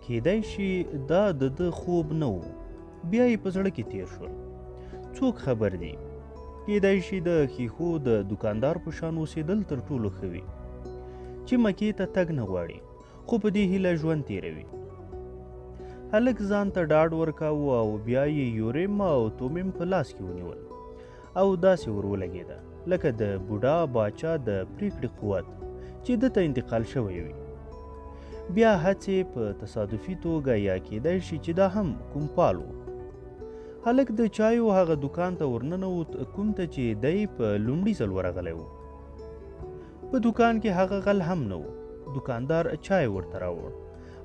کیدای شي دا د ده خوب نه و. بیا یې په زړه کې تیر شول. څوک خبر دی؟ کیدای شي د ښیښو د دوکاندار په شان اوسېدل تر ټولو ښه وي چې مکې ته تګ نه غواړي، خو په دې هیله ژوند تیروي. هلک ځان ته ډاډ ورکاوه او بیا یې یوریم او تومیم په لاس کې ونیول او داسې ور ولګېده لکه د بوډا باچا د پریکړې قوت چې ده ته انتقال شوی وي. بیا هڅې په تصادفي توګه یا کیدای شي چې دا هم کوم پال و. هلک د چایو هغه دوکان ته ورننوت کوم ته چې دی په لومړي ځل ورغلی و. په دوکان کې هغه غل هم نه و. دوکاندار چای ورته راوړ.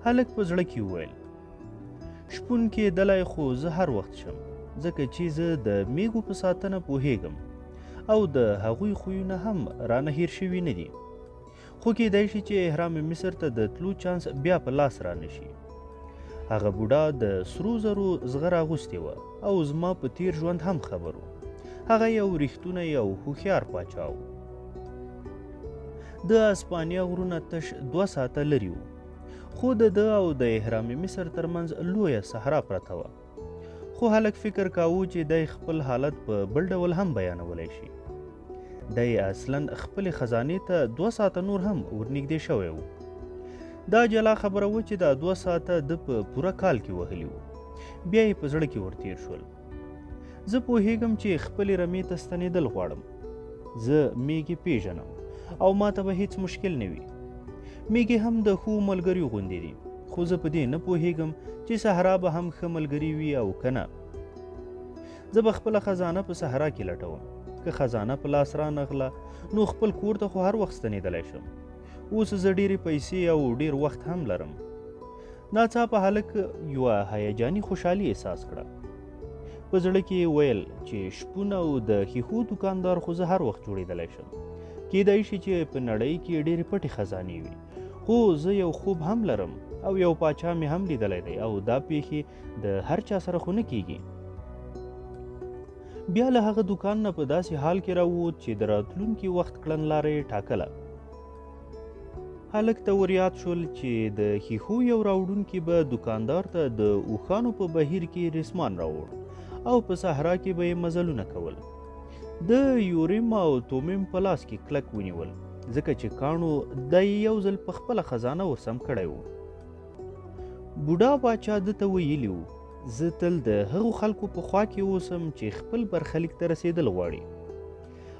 هلک په زړه کې وویل شپون کېدلی خو زه هر وخت شم، ځکه چې زه د میږو په ساتنه پوهیږم او د هغوی خویونه هم رانه هیر شوي نه دي. خو کېدای شي چې احرام مصر ته د تلو چانس بیا په لاس رانه شي. هغه بوډا د سرو زرو زغر اغوستې وه او زما په تیر ژوند هم خبر و. هغه یو ریښتونی او هوښیار پاچا و. د اسپانیا غرونه تش 2 ساعته لرې وو، خو د ده او د احرام مصر ترمنځ لویه صحرا پرته وه. خو هلک فکر کاوه چې دی خپل حالت په بل ډول هم بیانولی شي. دی اصلا خپلې خزانې ته 2 ساعته نور هم ورنږدې شوی و. دا جلا خبره وه چې دا 2 ساعته ده په پوره کال کې وهلي وو. بیا یې په زړه کې ورتیر شول. زه پوهیږم چې خپلې رمې ته ستنېدل غواړم. زه میږې پیژنم او ما ته به هیڅ مشکل نه وي. میږې هم د ښو ملګریو غوندې دي، خو زه په دې نه پوهیږم چې صحرا به هم ښه ملګري وي او که نه. زه به خپله خزانه په صحرا کې لټوم. که خزانه په لاس رانغله نو خپل کور ته خو هر وخت ستنېدلی شم. اوس زه ډېرې پیسې او ډېر وخت هم لرم. ناڅاپه هلک یوه هیجاني خوشحالي احساس کړه. په زړه کې یې ویل چې شپون او د ښیښو دوکاندار خو زه هر وخت جوړېدلی شم. کیدای شي چې په نړۍ کې ډېرې پټې خزانې وي، خو زه یو خوب هم لرم او یو پاچا مې هم لیدلی دی او دا پیښې د هر چا سره خو نه کیږي. بیا له هغه دوکان نه په داسې حال کې راووت چې د راتلونکي وخت کړنلاره یې ټاکله. هلک ته ور یاد شول چې د ښیښو یو راوړونکي به دوکاندار ته د اوښانو په بهیر کې رسمان راوړ او په صحرا کې به یې مزلونه کول. د یوریم او تومیم په لاس کې کلک ونیول، ځکه چې کاڼو دا یې یو ځل په خپله خزانه ورسم کړی و. بوډا باچا ده ته ویلي و زه تل د هغو خلکو په خوا کې اوسم چې خپل برخلیک ته رسېدل غواړي.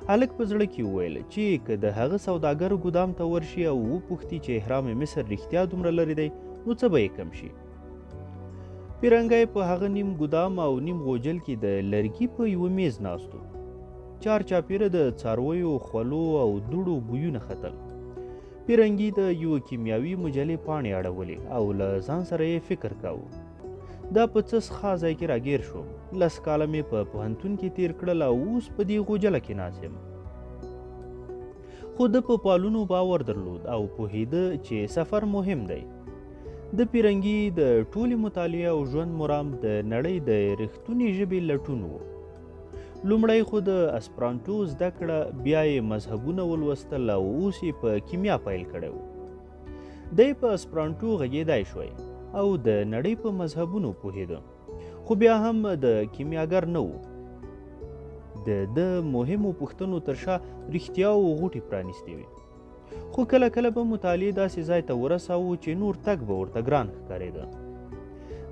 هلک په زړه کې وویل چې که د هغه سوداګر ګودام ته ورشي او وپوښتي چې احرام مصر رښتیا دومره لرې دی نو څه به یې کم شي. پیرنګی په هغه نیم ګودام او نیم غوجل کې د لرګي په یوه میز ناست و. چار چاپیره د څارویو خولو او دوړو بویونه ختل. پیرنګي د یوه کیمیاوي مجلې پاڼې اړولې او له ځان سره یې فکر کاوه دا په څه ښه ځای کې راګیر شوم. 10 کاله مې په پوهنتون کې تیر کړل او اوس په دې غوجله کې ناست یم. خو ده په پالونو باور درلود او پوهېده چې سفر مهم دی. د پیرنګي د ټولې مطالعې او ژوند مرام د نړۍ د رښتونې ژبې لټون و. لومړی خو د اسپرانټو زده کړه، بیا یې مذهبونه ولوستل او اوس یې په کیمیا پیل کړی و. دی په اسپرانټو غږېدی شوی او د نړۍ په مذهبونو پوهېده، خو بیا هم د کیمیاګر نه و. د ده مهمو پوښتنو تر شا رښتیاو غوټې پرانیستې وې. خو کله کله به مطالعې داسې ځای ته ورساوه چې نور تګ به ورته ګران ښکارېده.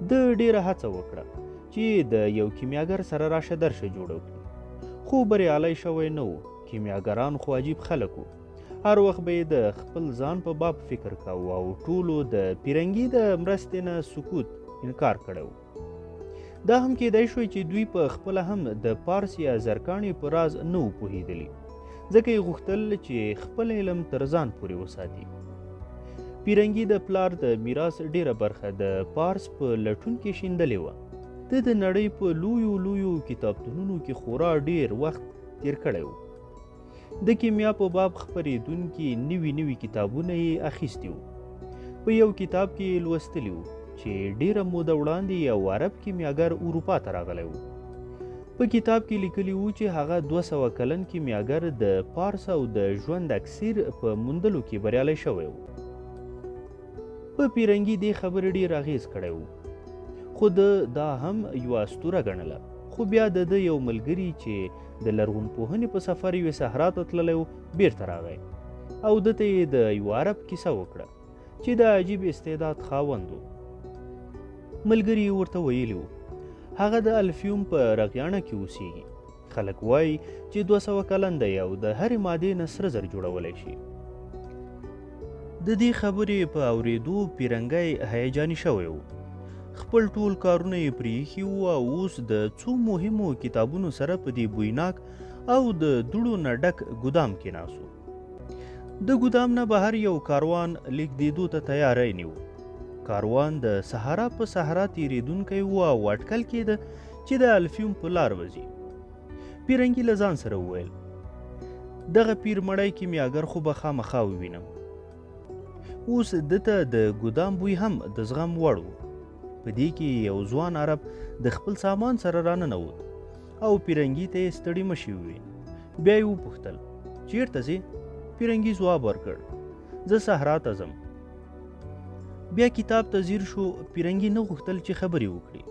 ده ډېره هڅه وکړه چې د یو کیمیاګر سره راشه درشه جوړه کړي، خو بریالی شوی نه و. کیمیاګران خو عجیب خلک وو. هر وخت به یې د خپل ځان په باب فکر کاوه او ټولو د پیرنګي د مرستې نه سکوت انکار کړی و. دا هم کیدای شوی چې دوی په خپله هم د پارس یا زرکاڼې په راز نه و پوهېدلي، ځکه یې غوښتل چې خپل علم تر ځان پورې وساتي. پیرنګي د پلار د میراث ډیره برخه د پارس په لټون کې شیندلې وه. ده د نړۍ په لویو کتابتونونو کې خورا ډیر وخت تیر کړی و. د کیمیا په باب خپرېدونکي نوي کتابونه یې اخیستي وو. په یو کتاب کې یې لوستلي وو چې ډیره موده وړاندې یو عرب کیمیاګر اروپا ته راغلی و. په کتاب کې لیکلي وو چې هغه 200 کلن کیمیاګر د پارس او د ژوند اکسیر په موندلو کې بریالی شوی و. په پیرنګي دې خبرې ډېر اغېز کړی و، خو ده دا هم یوه اسطوره ګڼله. خو بیا د ده یو ملګري چې د لرغونپوهنې په سفر یوې صحرا ته تللی و بیرته راغی او ده ته یې د یو عرب کیسه وکړه چې د عجیب استعداد خاوند و. ملګري یې ورته ویلي و هغه د الفیوم په رغیاڼه کې اوسیږي. خلک وایي چې 200 کلن دی او د هرې مادې نه سره زر جوړولی شي. د دې خبرې په اورېدو پیرنګی هیجاني شوی و. خپل ټول کارونه یې پرېښي وو او اوس د څو مهمو کتابونو سره په دې بویناک او د دوړو نه ډک ګودام کې ناست و. د ګودام نه بهر یو کاروان لیږدېدو ته تیاری نیو. کاروان د صحرا په صحرا تېرېدونکی و او اټکل کېده چې د الفیوم په لار وځي. پیرنګي له ځان سره وویل دغه پیر مړی کیمیاګر خو به خامخا ووینم. اوس ده ته د ګودام بوی هم د زغم وړ و. په دې کې یو ځوان عرب د خپل سامان سره راننوت او پیرنګي ته یې ستړي مشي وویل. بیا یې وپوښتل چیرته ځې؟ پیرنګي ځواب ورکړ زه صحرا ته ځم. بیا کتاب ته ځیر شو. پیرنګي نه غوښتل چې خبرې وکړي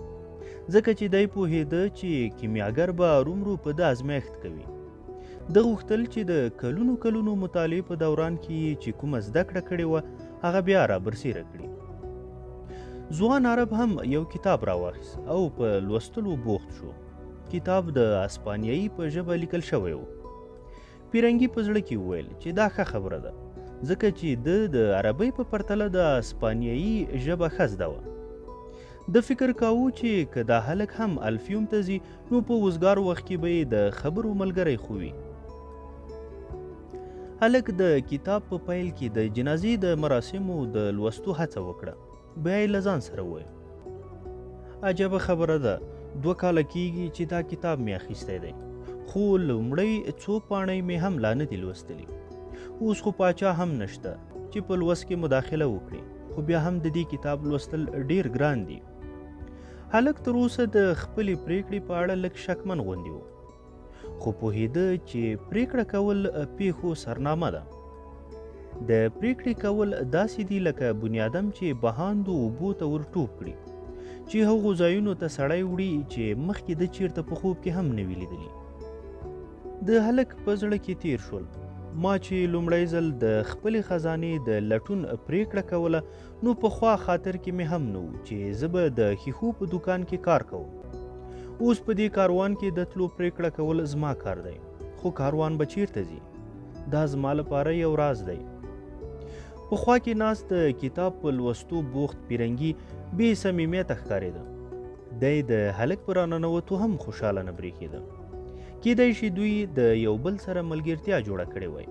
ځکه چې دی پوهېده چې کیمیاګر به ارومرو په ده ازمایښت کوي. ده غوښتل چې د کلونو کلونو مطالعې په دوران کې چې کومه زده کړه کړې وه هغه بیا را برسېره کړي. ځوان عرب هم یو کتاب راواخیست او په لوستلو بوخت شو. کتاب د اسپانیایي په ژبه لیکل شوی و. پیرنګي په زړه کې وویل چې دا ښه خبره ده ځکه چې ده د عربۍ په پرتله د اسپانیایي ژبه ښه زده وه. د فکر کاوه چې که دا هلک هم الفیوم ته ځي نو په وزګار وخت کې به یې د خبرو ملګری خو وي. هلک د کتاب په پیل کې د جنازې د مراسمو د لوستو هڅه وکړه. بیا یې له ځان سره وویل عجبه خبره ده 2 کاله کېږي چې دا کتاب مې اخیستی دی خو لومړی څو پاڼې مې هم لا نه دي لوستلي. اوس خو پاچا هم نشته چې په لوست کې مداخله وکړي خو بیا هم د دې کتاب لوستل ډیر ګران دي. هلک تر اوسه د خپلې پریکړې په اړه لږ شکمن غوندې و خو پوهېده چې پریکړه کول پیښو سرنامه ده. د پریکړې کول داسې دي لکه بنیادم چې بهاندو اوبو ته ور ټوپ کړي چې هغو ځایونو ته سړی وړي چې مخکې د چیرته په خوب کې هم نه وي لیدلي. د هلک په زړه کې تیر شول ما چې لومړی ځل د خپلې خزانې د لټون پریکړه کوله نو پخوا خاطر کې مې هم نه و چې زه به د ښیښو په دوکان کې کار کوم. اوس په دې کاروان کې د تلو پریکړه کول زما کار دی خو کاروان به چیرته ځي دا زما لپاره یو راز دی. په خوا کې ناست د کتاب په لوستو بوخت پیرنګي بې صمیمیته ښکارېده. دی د هلک په راننوتو هم خوشحاله نه برېښېده. کېدای شي دوی د یو بل سره ملګرتیا جوړه کړې وای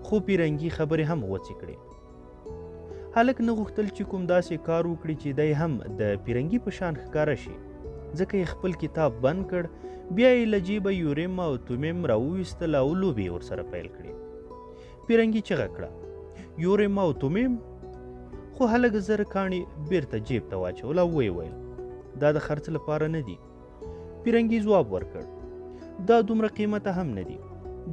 خو پیرنګي خبرې هم غوڅې کړې. هلک نه غوښتل چې کوم داسې کار وکړي چې دی هم د پیرنګي په شان ښکاره شي ځکه یې خپل کتاب بند کړ. بیا یې له جیبه یوریم او تومیم راوویستل او لوبې یې ورسره پیل کړې. پیرنګي چغه کړه یوریم او تومیم؟ خو هلک زر کاڼي بیرته جیب ته واچول او ویې ویل دا د خرڅ لپاره نه دي. پیرنګي ځواب ورکړ دا دومره قیمته هم نه دي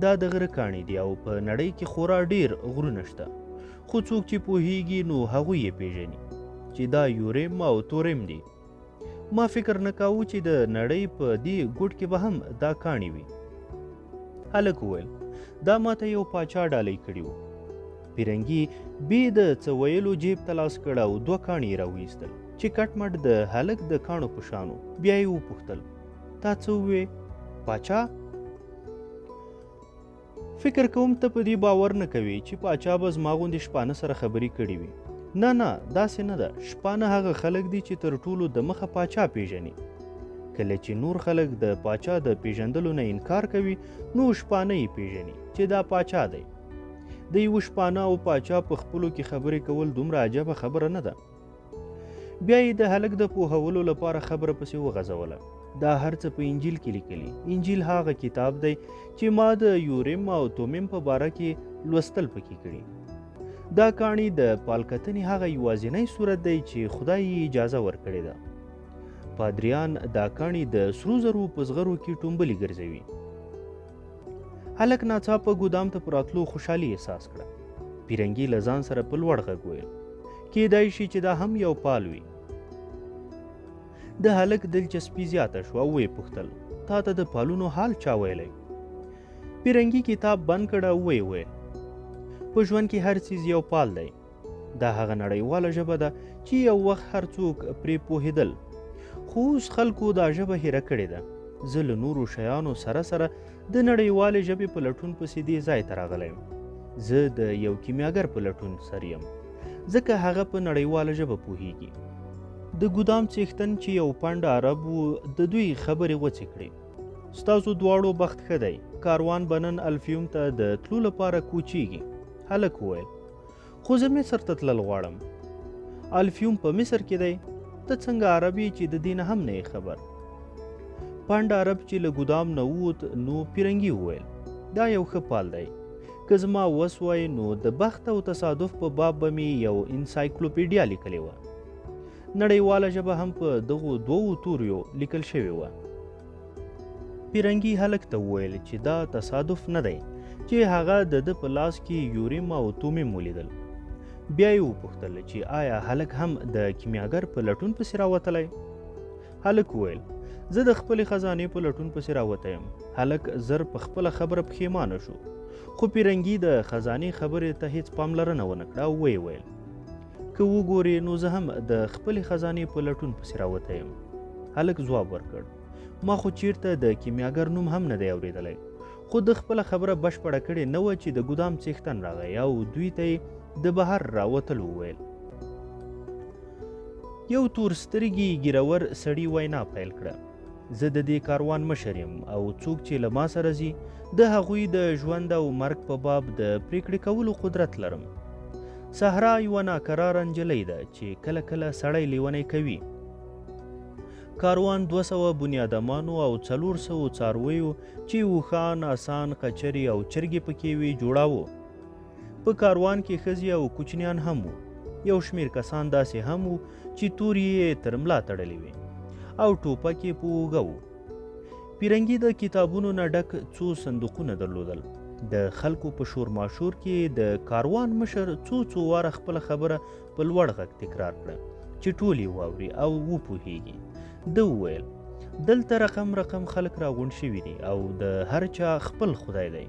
دا د غره کاڼي دي او په نړۍ کې خورا ډیر غرونه شته خو څوک چې پوهیږي نو هغوی یې پیژني چې دا یوریم او توریم دي. ما فکر نه کاوه چې د نړۍ په دې ګوټ کې به هم دا کاڼي وي. هلک وویل دا ماته یو پاچا ډالۍ کړي وو. پیرنګي بې د څه ویلو جیب ته لاس کړ او 2 کاڼي یې راویستل چې کټ مټ د هلک د کاڼو په شانو. بیا یې وپوښتل تا څه ووې پاچا؟ فکر کوم ته په دې باور نه کوي چې پاچا به زما غوندې شپانه سره خبرې کړې وي. نه داسې نه ده. شپانه هغه خلک دي چې تر ټولو د مخه پاچا پیژني. کله چې نور خلک د پاچا د پیژندلو نه انکار کوي نو شپانه یې پیژني چې دا پاچا دی. د یو شپانه او پاچا په خپلو کې خبرې کول دومره عجبه خبره نه ده. بیا یې د هلک د پوهولو لپاره خبره پسې وغځوله. دا هر څه په انجیل کې لیکلي. انجیل هغه کتاب دی چې ما د یوریم او تومیم په باره کې لوستل پکې کړي. دا کاڼي د پالکتنې هغه یوازینی صورت دی چې خدای یې اجازه ورکړې ده. پادریان دا کاڼي د سرو زرو په زغرو کې ټومبلې ګرځوي. هلک ناڅاپه ګودام ته په راتلو خوشحالي احساس کړه. پیرنګي له ځان سره په لوړ غږ ویل کیدای شي چې دا هم یو پال وي. د هلک دلچسپي زیاته شوه او ویې پوښتل تا ته د پالونو حال چا ویلی؟ پیرنګي کتاب بند کړ او ویې ویل په ژوند کې هر څیز یو پال دی. دا هغه نړیواله ژبه ده چې یو وخت هر څوک پرې پوهېدل، خو اوس خلکو دا ژبه هیره کړې ده. زه له نورو شیانو سره سره د نړیوالې ژبې په لټون پسې دې ځای ته راغلی یم. زه د یو کیمیاګر په لټون سر یم، ځکه هغه په نړیواله ژبه پوهیږي. د ګودام څښتن چې یو پنډ عرب و د دوی خبرې وڅې کړې. ستاسو دواړو بخت ښه دی، کاروان به نن الفیوم ته د تلو لپاره کوچیږي. هلک وویل خو زه مصر ته تلل غواړم. الفیوم په مصر کې دی؟ ته څنګه عربي چې د دې نه هم نه یې خبر؟ پنډ عرب چې له ګودام نه ووت نو پیرنګي وویل دا یو ښه پال دی. که زما وس وای نو د بخت او تصادف په باب به مې یو انسایکلوپیډیا لیکلې وه. نړیواله ژبه هم په دغو دوو توریو لیکل شوې وه. پیرنګي هلک ته وویل چې دا تصادف نه دی چې هغه د ده په لاس کې یوریم او تومیم ولیدل. بیا یې وپوښتل چې آیا هلک هم د کیمیاګر په لټون پسې راوتلی؟ هلک وویل زه د خپلې خزانې په لټون پسې راوتی یم. هلک زر په خپله خبره پښیمانه شو، خو پیرنګي د خزانې خبرې ته هیڅ پاملرنه ونه کړه او ویې ویل که وګورې نو زه هم د خپلې خزانې په لټون پسې راوتی یم. هلک ځواب ورکړ ما خو چیرته د کیمیاګر نوم هم نه دی اورېدلی، خو د خپله خبره بشپړه کړې نه وه چې د ګودام څښتن راغی او دوی ته یې د بهر راوتلو وویل. یو تور سترګي ګیرور سړي وینا پیل کړه زه د دې کاروان مشر یم او څوک چې له ما سره ځي د هغوی د ژوند او مرګ په باب د پریکړې کولو قدرت لرم. صحرا یوه ناکراره نجلۍ ده چې کله کله سړی لیونی کوي. کاروان 200 بنیادمانو او 400 څارویو چې اوښان، اسان، قچرې او چرګې پکې وي جوړاوه. په کاروان کې ښځې او کوچنیان هم وو. یو شمېر کسان داسې هم وو چې تورې یې تر ملا تړلې وې او ټوپک یې په اوږه وو. پیرنګي د کتابونو نه ډک څو صندوقونه درلودل. د خلکو په شور ماشور کې د کاروان مشر څو واره خپله خبره په لوړ غږ تکرار کړه چې ټول یې واوري او وپوهیږي. ده وویل دلته رقم خلک راغونډ شوي دي او د هر چا خپل خدای دی،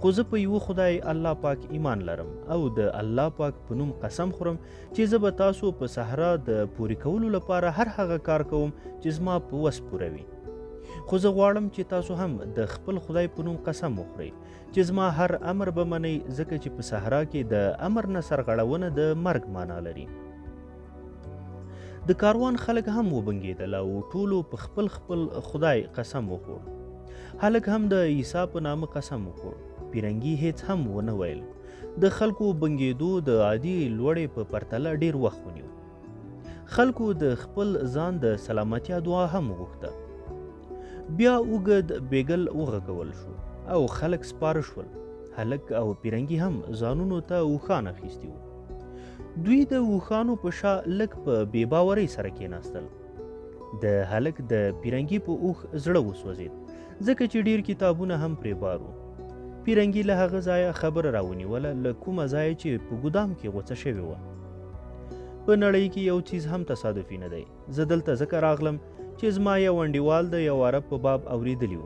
خو زه په یوه خدای الله پاک ایمان لرم او د الله پاک په نوم قسم خورم چې زه به تاسو په صحرا د پورې کولو لپاره هر هغه کار کوم چې زما په وس پوره وي. خو زه غواړم چې تاسو هم د خپل خدای په نوم قسم وخورئ چې زما هر امر به منئ، ځکه چې په صحرا کې د امر نه سرغړونه د مرګ معنا لري. د کاروان خلک هم وبنګېدل او ټولو په خپل خدای قسم وخوړ. هلک هم د عیسی په نامه قسم وخوړ. پیرنګي هیڅ هم ونه ویل. د خلکو بنګېدو د عادي لوړې په پرتله ډیر وخت ونیو. خلکو د خپل ځان د سلامتیا دعا هم وغوښته. بیا اوږد بیګل وغږول شو او خلک سپاره شول. هلک او پیرنګي هم ځانونو ته اوښان اخیستي وو. دوی د اوښانو په شا لږ په بې باورۍ سره کېناستل. د هلک د پیرنګي په اوښ زړه وسوځېد ځکه چې ډیر کتابونه هم پرې بار وو. پیرنګي له هغه ځایه خبره راونیوله له کومه ځایه چې په ګودام کې غوڅه شوې وه. په نړۍ کې یو څیز هم تصادفي نه دی. زه دلته ځکه راغلم چې زما یو انډیوال د یو عرب په باب اورېدلی و.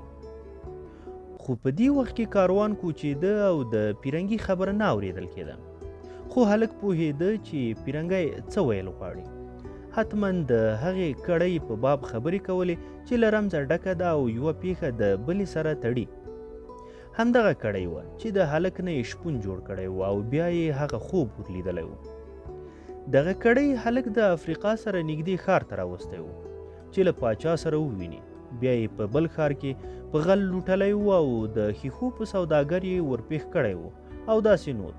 خو په دې وخت کې کاروان کوچېده او د پیرنګي خبره نه اورېدل کېده. خو هلک پوهېده چې پیرنګی څه ویل غواړي. حتما د هغې کړۍ په باب خبرې کولې چې له رمزه ډکه ده او یوه پیښه د بلې سره تړي. همدغه کړۍ وه چې د هلک نه یې شپون جوړ کړی و او بیا یې هغه خوب ورلیدلی و. دغه کړۍ هلک د افریقا سره نږدې ښار ته راوستی و چې له پاچا سره وویني. بیا یې په بل ښار کې په غل لوټلی و او د ښیښو په سوداګر یې ورپېښ کړی و او داسې نور.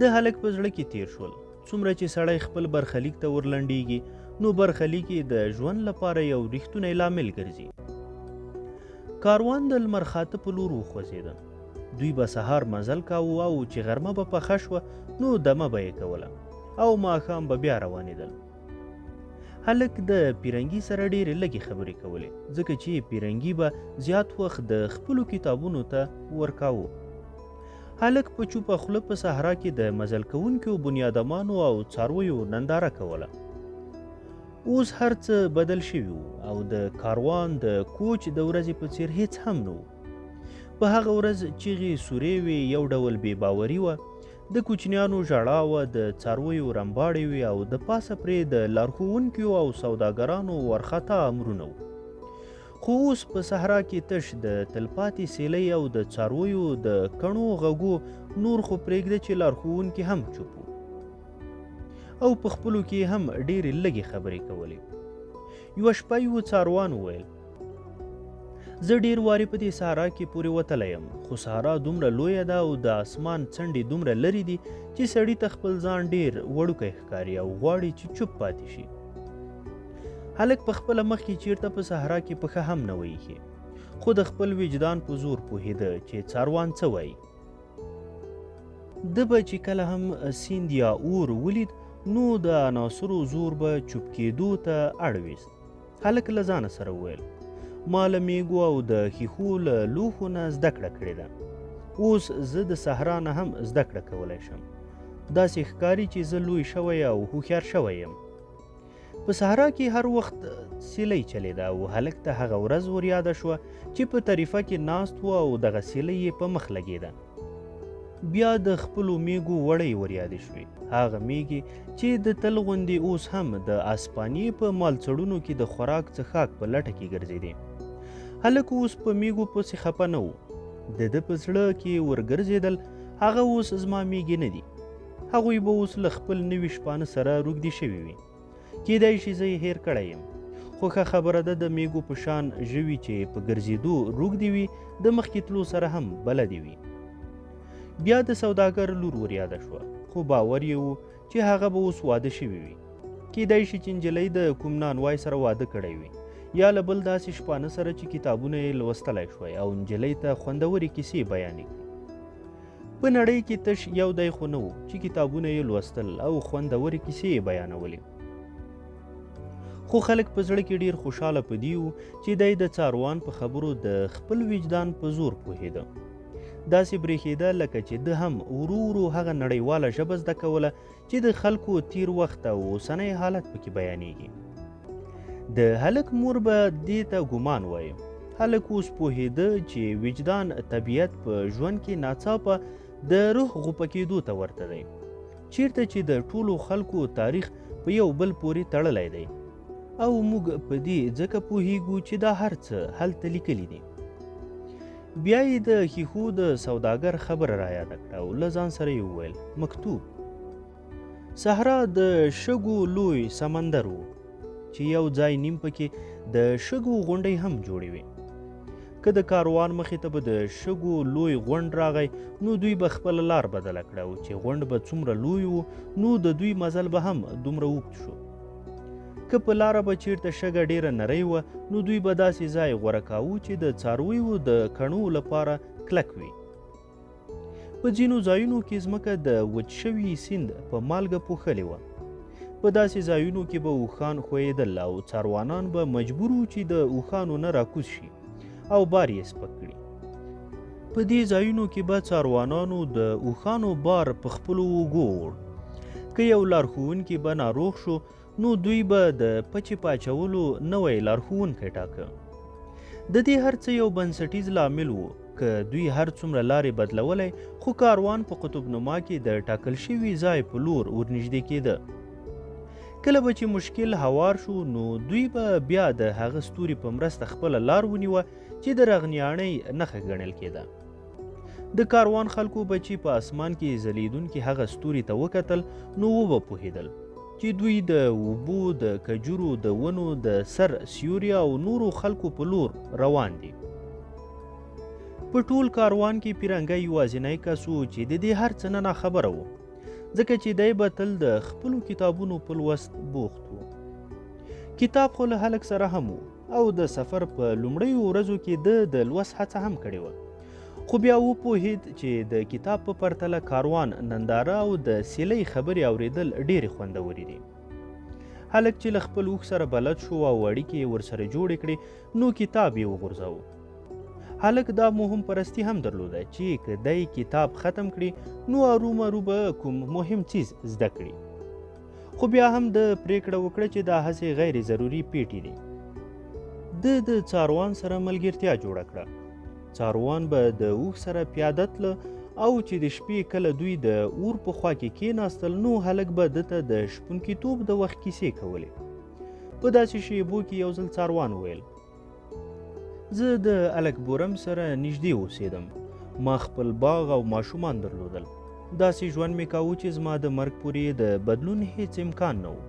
د هلک په زړه کې تیر شول څومره چې سړی خپل برخلیک ته ورلنډیږي نو برخلیک یې د ژوند لپاره یو ریښتونی لامل ګرځي. کاروان د لمر خاته په لور وخوځېده. دوی به سهار مزل کاوه او چې غرمه به پخه شوه نو دمه به یې کوله او ماښام به بیا روانېدل. هلک د پیرنګي سره ډېرې لږې خبرې کولې ځکه چې پیرنګي به زیات وخت د خپلو کتابونو ته ورکاوه. هلک په چوپه خوله په صحرا کې د مزل کوونکو بنیادمانو او څارویو ننداره کوله. اوس هر څه بدل شوي وو او د کاروان د کوچ د ورځې په څیر هیڅ هم نه و. په هغه ورځ چیغې سورې وې، یو ډول بې باوري وه، د کوچنیانو ژړا وه، د څارویو رمباړې وې او د پاسه پرې د لارښوونکو او سوداګرانو وارخطا امرونه وو. خو اوس په صحرا کې تش د تلپاتې سیلۍ او د څارویو د کڼو غږو نور خو پرېږده چې لارښوونکي هم چوپ وو او په خپلو کې هم ډېرې لږې خبرې کولې. یوه شپه یوه څاروان وویل: زه ډېر وارې په دې صحرا کې پورې وتلی یم، خو صحرا دومره لویه ده او د اسمان څنډې دومره لرې دي چې سړي ته خپل ځان ډېر وړوکی ښکاري او غواړي چې چوپ پاتې شي. هلک په خپله مخکې چیرته په صحرا کې پښه هم نه وه ایښې، خو د خپل وجدان په زور پوهېده چې څاروان څه وایي. ده به چې کله هم سیند یا اور ولید نو د عناصرو زور به چوپ کېدو ته اړ ویست. هلک له ځانه سره وویل: ما له میږو او د ښیښو له لوښو نه زده کړه کړې ده، اوس زه د صحرا نه هم زده کړه کولی شم. داسې ښکاري چې زه لوی شوی او هوښیار شوی یم. په صحرا کې هر وخت سیلۍ چلیده او هلک ته هغه ورځ وریاده شوه چې په طریفه کې ناست و او دغه سیلۍ یې په مخ لګېده. بیا د خپلو میږو وړۍ وریادې شوې، هغه میږې چې د تل غوندې اوس هم د اسپانیې په مالڅړونو کې د خوراک څښاک په لټه کې ګرځېدې. هلک اوس په میږو پسې خفه نه و، د ده په زړه کې ورګرځېدل هغه اوس زما میږې نه دي، هغوی به اوس له خپل نوي شپانه سره روږدي شوي وي، کیدای شي زه یې هیر کړی یم، خو ښه خبره ده د میږو په شان ژوي چې په ګرځېدو روږدي وي د مخکې تلو سره هم بلدې وي. بیا د سوداګر لور وریاده شوه، خو باور یې و چې هغه به اوس واده شوي وي، کیدای شي چې نجلۍ د کوم نانوای سره واده کړی وي یا له بل داسې شپانه سره چې کتابونه یې لوستلی شوی او نجلۍ ته خوندورې کیسې بیانې کړي. په نړۍ کې تش یو دی خو نه و چې کتابونه یې لوستل او خوندورې کیسې یې بیانولې. خو خلک په زړه کې ډیر خوشحاله په دې وو چې دی د څاروان په خبرو د خپل وجدان په زور پوهېده. داسې برېښېده لکه چې ده هم ورو ورو هغه نړیواله ژبه زده کوله چې د خلکو تیر وخت او اوسنی حالت پکې بیانېږي. د هلک مور به دې ته ګمان وایي. هلک اوس پوهېده چې وجدان طبیعت په ژوند کې ناڅاپه د روح غوپه کېدو ته ورته دی، چیرته چې د ټولو خلکو تاریخ په یو بل پورې تړلی دی او موږ په دې ځکه پوهیږو چې دا هر څه هلته لیکلي دي. بیا یې د ښیښو د سوداګر خبره رایاده کړه او له ځان سره یې وویل: مکتوب. صحرا د شګو لوی سمندر و چې یو ځای نیم پکې د شګو غونډۍ هم جوړې وې. که د کاروان مخې ته به د شګو لوی غونډ راغی نو دوی به خپله لار بدله کړه او چې غونډ به څومره لوی و نو د دوی مزل به هم دومره اوږد شو. که په لاره به چیرته شګه ډیره نری وه نو دوی به داسې ځای غوره کاوه چې د څارویو د کڼو لپاره کلک وي. په ځینو ځایونو کې ځمکه د وچ شوي سیند په مالګه پوښلې وه. په داسې ځایونو کې به اوښان ښویېدل او څاروانان به مجبور وو چې د اوښانو نه راکوز شي او بار یې سپک کړي. په دې ځایونو کې به څاروانانو د اوښانو بار په خپلو اوږو وړ. که یو لارښوونکي به ناروغ شو نو دوی به د پچې پاچولو نوی لارښوونکی ټاکه. د دې هر څه یو بنسټیز لامل و، که دوی هر څومره لارې بدلولی خو کاروان په قطب نما کې د ټاکل شوي ځای په لور ورنږدې کېده. کله به چې مشکل هوار شو نو دوی به بیا د هغه ستوري په مرسته خپله لار ونیوه چې د رغنیاڼۍ نښه ګڼل کېده. د کاروان خلکو به چې په اسمان کې ځلیدونکي هغه ستوري ته وکتل نو وبه پوهېدل چې دوی د اوبو د کجورو د ونو د سر سیوري او نورو خلکو په لور روان دي. په ټول کاروان کې پیرنګی یوازینی کس و چې د دې هر څه نه ناخبره و، ځکه چې دی به تل د خپلو کتابونو په لوست بوخت و. کتاب خو له هلک سره هم و او د سفر په لومړیو ورځو کې د لوست هڅه هم کړې وه، خو بیا وپوهېد چې د کتاب په پرتله کاروان ننداره او د سیلۍ خبرې اورېدل ډېرې خوندورې دي. هلک چې له خپل اوښ سره بلد شو او اړیکې یې ورسره جوړې کړې نو کتاب یې وغورځاوه. هلک دا مهم پرستی هم درلوده چې که دی کتاب ختم کړي نو ارومرو به کوم مهم چیز زده کړي، خو بیا هم د پریکړه وکړه چې دا هسې غیر ضروري پیټي دي. د څاروان سره ملګرتیا جوړه کړه. څاروان به د اوښ سره پیاده تله او چې د شپې کله دوی د اور په خوا کې کېناستل نو هلک به ده ته د شپونکیتوب د وخت کیسې کولې. په داسې شیبو کې یو ځل څاروان وویل: زه د الک بورم سره نږدې اوسېدم. ما خپل باغ او ماشومان درلودل. داسې ژوند مې کاوه چې زما د مرګ پورې د بدلون هیڅ امکان نه و.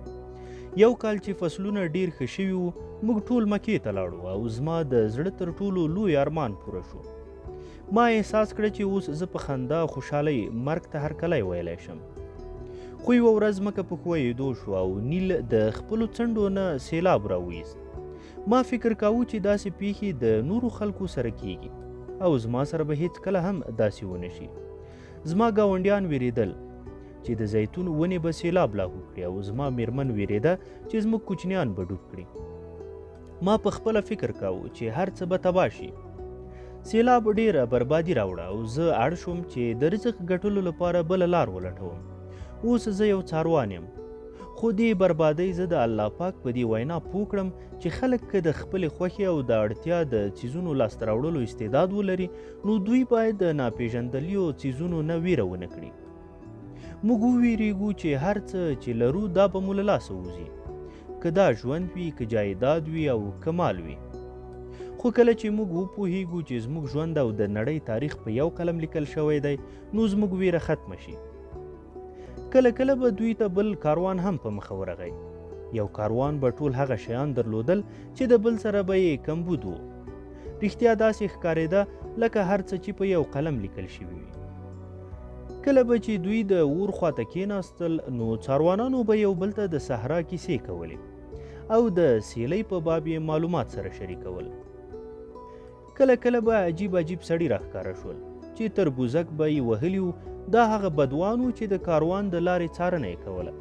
یو کال چې فصلونه ډیر ښه شوي وو موږ ټول مکې ته لاړو او زما د زړه تر ټولو لوی ارمان پوره شو. ما احساس کړه چې اوس زه په خندا خوشحالۍ مرګ ته هرکلی ویلی شم. خو یوه ورځ ځمکه په ښویېدو شو او نیل د خپلو څنډو نه سیلاب راویست. ما فکر کاوه چې داسې پیښې د نورو خلکو سره کیږي او زما سره به هیڅ کله هم داسې ونه شي. زما ګاونډیان ویریدل چې د زیتون ونې به سیلاب لاهو کړي او زما میرمن ویریده چې زموږ کوچنیان به ډوب کړي. ما په خپله فکر کاوه چې هر څه به تباه شي. سیلاب ډیره بربادي راوړه او زه اړ شوم چې د رزق ګټلو لپاره بله لار ولټوم. اوس زه یو څاروان یم، خو دې بربادۍ زه د الله پاک په دې وینا پوه کړم چې خلک که د خپلې خوښې او د اړتیا د څیزونو لاسته راوړلو استعداد ولري نو دوی باید د ناپېژندلیو څیزونو نه ویره ونه کړي. موږ وویریږو چې هر څه چې لرو دا به مو له لاسه وځي، که دا ژوند وي، که جایداد وي او که مال وي. خو کله چې موږ وپوهیږو چې زموږ ژوند او د نړۍ تاریخ په یو قلم لیکل شوی دی نو زموږ ویره ختمه شي. کله کله به دوی ته بل کاروان هم په مخه ورغی. یو کاروان به ټول هغه شیان درلودل چې د بل سره به یې کمبود و. رښتیا داسې ښکارېده لکه هر څه چې په یو قلم لیکل شوي وي. کله به چې دوی د اور خواته کېناستل نو څاروانانو به یو بل ته د صحرا کیسې کولې او د سیلۍ په باب یې معلومات سره شریکول. کله کله به عجیب سړي راښکاره شول چې تربوزک به یې وهلي وو. دا هغه بدوان وو چې د کاروان د لارې څارنه یې کوله.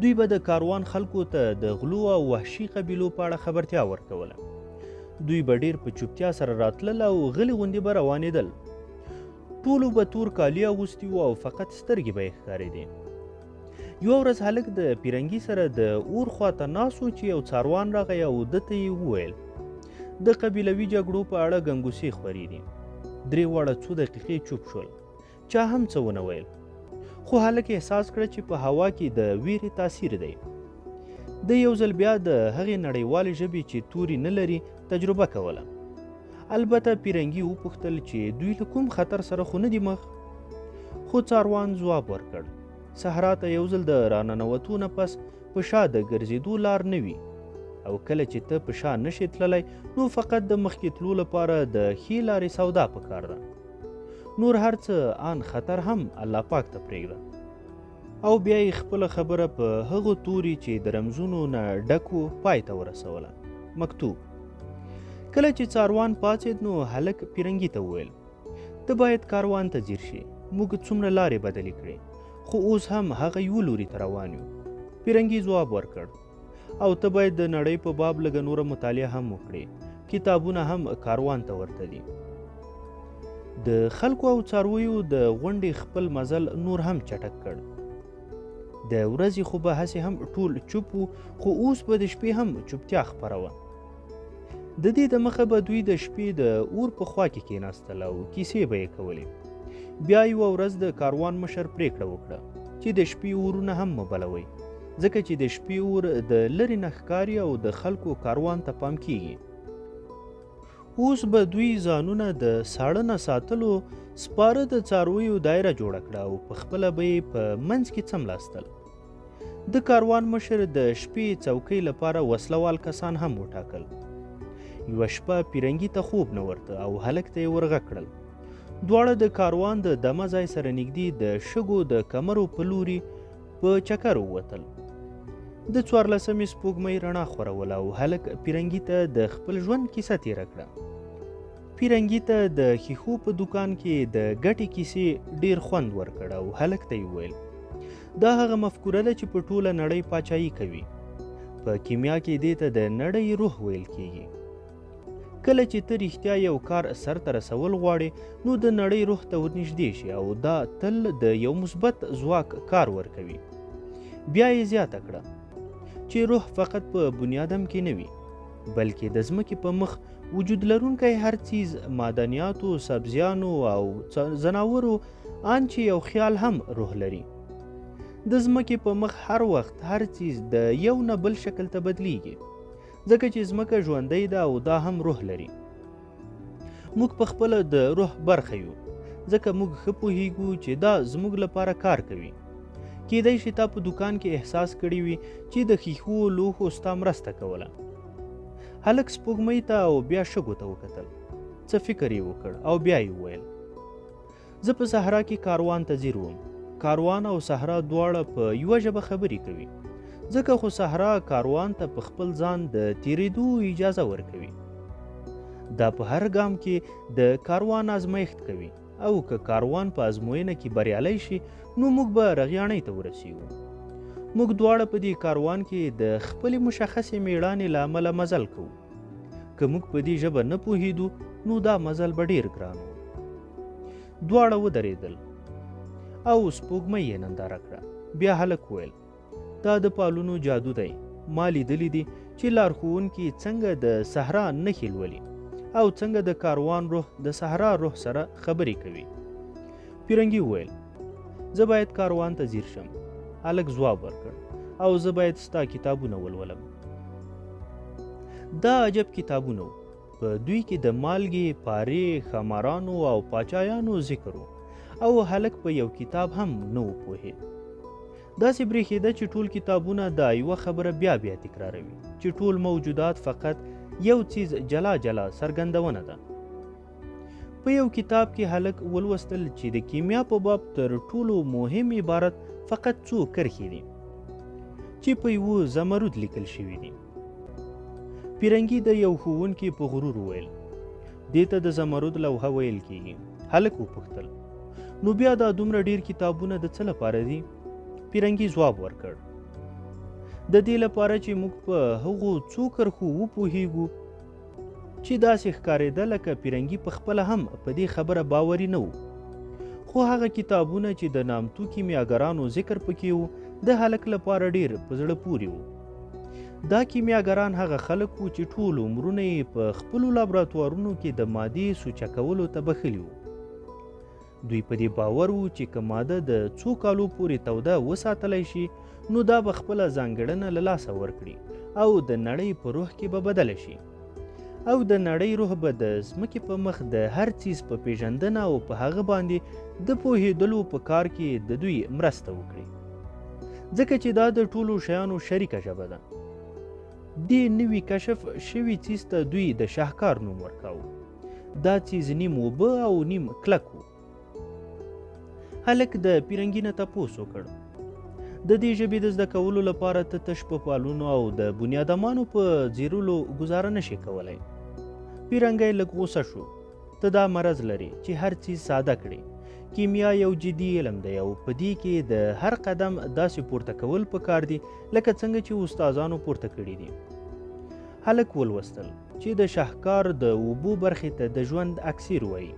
دوی به د کاروان خلکو ته د غلو او وحشي قبیلو په اړه خبرتیا ورکوله. دوی به ډیر په چوپتیا سره راتلل او غلي غوندې به روانېدل. ټولو به تور کالي اغوستي وو او فقط سترګې به یې ښکارېدې. یوه ورځ هلک د پیرنګي سره د اور خواته ناست و چې یو څاروان راغی او ده ته یې وویل: د قبیلوي جګړو په اړه ګنګوسې خورې دي. درې واړه څو دقیقې چوپ شول. چا هم څه ونه ویل. خو هلک احساس کړه چې په هوا کې د ویرې تاثیر دی. د یو ځل بیا د هغې نړیوالې ژبې چې توري نه لري تجربه کوله. البته پیرنګي وپوښتل چې دوی له کوم خطر سره خو نه دي مخ؟ خو څاروان ځواب ورکړ: صحرا ته یو ځل د راننوتو نه پس په شا د ګرځېدو لار نه وي او کله چې ته په شا نشې تللی نو فقط د مخکې تلو لپاره د ښې لارې سودا پکار ده. نور هر څه آن خطر هم الله پاک ته پرېږده. او بیا یې خپله خبره په هغو توري چې د رمزونو نه ډکو پای ته ورسوله. مکتوب. کله چې څاروان پاڅېد نو هلک پیرنګي ته وویل: ته باید کاروان ته ځیر شي. موږ څومره لارې بدلې کړې خو اوس هم هغه یو لوري ته روان یو. پیرنګي ځواب ورکړ: او ته باید د نړۍ په باب لږه نوره مطالعه هم وکړې. کتابونه هم کاروان ته ورته دي. د خلکو او څارویو د غونډې خپل مزل نور هم چټک کړ. د ورځې خو به هسې هم ټول چوپ وو خو اوس به د شپې هم چوپتیا خپره وه. د دې د مخه به دوی د شپې د اور په خوا کې کېناستل او کیسې به یې کولې. بیا یوه ورځ د کاروان مشر پریکړه وکړه چې د شپې اورونه هم مه بلوئ، ځکه چې د شپې اور د لرې نه ښکاري او د خلکو کاروان ته پام کیږي. اوس به دوی ځانونه د ساړه نه ساتلو سپاره د څارویو دایره جوړه کړه او په خپله به یې په منځ کې څملاستل. د کاروان مشر د شپې څوکۍ لپاره وسلوال کسان هم وټاکل. یوه شپه پیرنګي ته خوب نه ورته او هلک ته یې ورغږ کړل. دواړه د کاروان د دمه ځای سره نږدې د شګو د کمرو په لوري په چکر ووتل. د 14مې سپوږمۍ رڼا خوروله او هلک پیرنګي ته د خپل ژوند کیسه تېره کړه. پیرنګي ته د ښیښو په دوکان کې د ګټې کیسې ډیر خوند ورکړ او هلک ته یې وویل: دا هغه مفکوره ده چې په ټوله نړۍ پاچاهي کوي. په کیمیا کې دې ته د نړۍ روح ویل کیږي. کله چې ته رښتیا یو کار سرته رسول غواړې نو د نړۍ روح ته ورنږدې شي او دا تل د یو مثبت ځواک کار ورکوي. بیا یې زیاته کړه چې روح فقط په بنیادم کې نه وي بلکې د ځمکې په مخ وجود لرونکی هر چیز، معدنیاتو، سبزیانو او ځناورو ان چې یو خیال هم روح لري. د ځمکې په مخ هر وخت هر چیز د یو نه بل شکل ته بدلیږي ځکه چې ځمکه ژوندۍ ده او دا هم روح لري. موږ په خپله د روح برخه یو ځکه موږ ښه پوهیږو چې دا زموږ لپاره کار کوي. کیدای شي تا په دکان کې احساس کړی وي چې د ښیښو لوښو ستا مرسته کوله. هلک سپوږمۍ ته او بیا شګو ته وکتل، څه فکر یې وکړ او بیا یې وویل زه په صحرا کې کاروان ته ځیر وم. کاروان او صحرا دواړه په یوه ژبه خبرې کوي ځکه خو صحرا کاروان ته په خپل ځان د تیریدو اجازه ورکوي. دا په هر ګام کې د کاروان ازمایښت کوي او که کاروان په ازموینه کې بریالی شي نو موږ به رغیانۍ ته ورسیږو. موږ دواړه په دې کاروان کې د خپلې مشخصې میړانې له امله مزل کوو. که موږ په دې ژبه نه پوهیدو نو دا مزل به ډیر ګران و. دواړه ودرېدل او سپوږمۍ یې ننداره کړه. بیا هلک وویل دا د پالونو جادو دی. ما لیدلی دي چې لارښوونکي څنګه د صحرا نښې لولي او څنګه د کاروان روح د صحرا روح سره خبرې کوي. پیرنګي وویل زه باید کاروان ته ځیر شم. هلک ځواب ورکړ او زه باید ستا کتابونه ولولم. دا عجب کتابونه وو. په دوی کې د مالګې، پارې، ښامارانو او پاچایانو ذکر و او هلک په یو کتاب هم نه و پوهېد. داسې برېښېده چې ټول کتابونه دا یوه خبره بیا بیا تکراروي چې ټول موجودات فقط یو څیز جلا جلا څرګندونه ده. په یو کتاب کې هلک ولوستل چې د کیمیا په باب تر ټولو مهم عبارت فقط څو کرښې دي چې په یوه زمرود لیکل شوي دي. پیرنګي د یو ښوونکي په غرور وویل دې ته د زمرود لوحه ویل کیږي. هلک وپوښتل نو بیا دا دومره ډیر کتابونه د څه لپاره دي؟ پیرنګي ځواب ورکړ د دې لپاره چې موږ په هغو څو کرښو وپوهیږو چې داسې ښکارېده لکه پیرنګي په خپله هم په دې خبره باوري نه و. خو هغه کتابونه چې د نامتو کیمیاګرانو ذکر پکې و د هلک لپاره ډیر په زړه پورې و. دا کیمیاګران هغه خلک وو چې ټول عمرونه یې په خپلو لابراتوارونو کې د مادې سوچه کولو ته بخلي وو. دوی په دې باور وو چې که ماده د څو کالو پورې توده وساتلی شي نو دا به خپله ځانګړنه له لاسه ورکړي او د نړۍ په روح کې به بدله شي او د نړۍ روح به د ځمکې په مخ د هر څیز په پیژندنه او په هغه باندې د پوهېدلو په کار کې د دوی مرسته وکړي ځکه چې دا د ټولو شیانو شریکه ژبه ده. دې نوي کشف شوي څیز ته دوی د شاهکار نوم ورکاوه. دا څیز نیم اوبه او نیم کلک و. هلک د پیرنګي نه تپوس وکړ د دې ژبې د زده کولو لپاره ته تش په پالونو او د بنیادمانو په ځیرولو ګزاره نشي کولی. پیرنګی لږ غوسه شو. ته دا مرض لري چې هر څیز ساده کړي. کیمیا یو جدي علم دی او په دې کې د هر قدم داسې پورته کول پکار دي لکه څنګه چې استادانو پورته کړي دي. هلک ولوستل چې د شاهکار د اوبو برخې ته د ژوند اکسیر وایي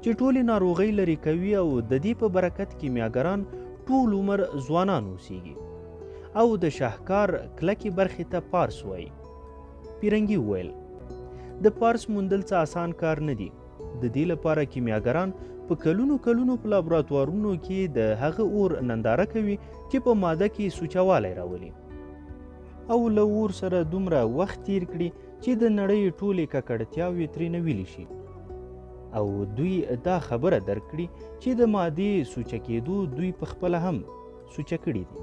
چې ټولې ناروغۍ لرې کوي او د دې په برکت کیمیاګران ټول عمر ځوانان اوسیږي او د شاهکار کلکې برخې ته پارس وایي. پیرنګي وویل د پارس موندل څه آسان کار نه دی. د دې لپاره کیمیاګران په کلونو کلونو په لابراتوارونو کې د هغه اور ننداره کوي چې په ماده کې سوچوالی راولي او له اور سره دومره وخت تیر کړي چې د نړۍ ټولې ککړتیاوې ترېنه ویلې شي او دوی دا خبره درک کړي چې د مادې سوچه کېدو دوی په خپله هم سوچه کړي دي.